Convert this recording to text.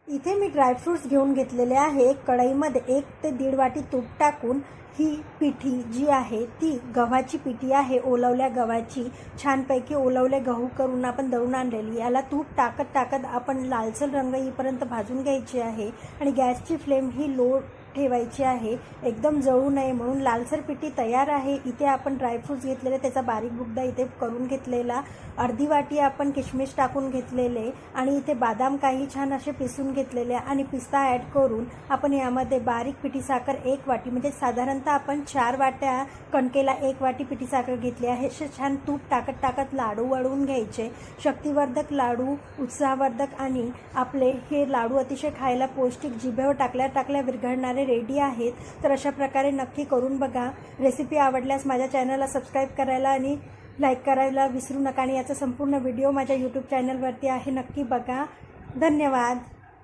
इथे मी ड्रायफ्रूट्स घेऊन घेतलेले आहे। कढईमध्ये 1 ते 1.5 वाटी तूप टाकून ही पिठी जी आहे ती गव्हाची पिठी आहे, ओलवल्या गव्हाची, छानपैकी ओलवले गहू करून आपण दळून आणलेली। याला तूप टाकत टाकत आपण लालसर रंग येईपर्यंत भाजून घ्यायची आहे आणि गॅसची फ्लेम ही लो ठेवायची आहे, एकदम जळू नये म्हणून। लालसर पिठी तयार आहे। इथे आपण ड्रायफ्रूट्स घेतलेले, त्याचा बारीक बुगदा इथे करून घेतलेला, अर्धी वाटी आपण किशमिश टाकून घेतलेले आणि इथे बदाम काही छान असे पिसून घेतलेले आणि पिस्ता ॲड करून आपण यामध्ये बारीक पिठी साखर 1 वाटी, म्हणजे साधारणतः आपण 4 वाट्या कणकेला 1 वाटी पिठी साखर घेतली आहे। असे छान तूप टाकत टाकत लाडू वळवून घ्यायचे। शक्तिवर्धक लाडू, उत्साहवर्धक आणि आपले हे लाडू अतिशय खायला पौष्टिक, जिभेवर टाकल्या टाकल्या विरघळणारे रेडी आहेत। तर अशा प्रकारे नक्की करून बघा। रेसिपी आवडल्यास माझ्या चॅनलला सबस्क्राईब करायला आणि लाईक करायला विसरू नका आणि याचा संपूर्ण व्हिडिओ माझ्या यूट्यूब चॅनलवरती आहे, नक्की बघा। धन्यवाद।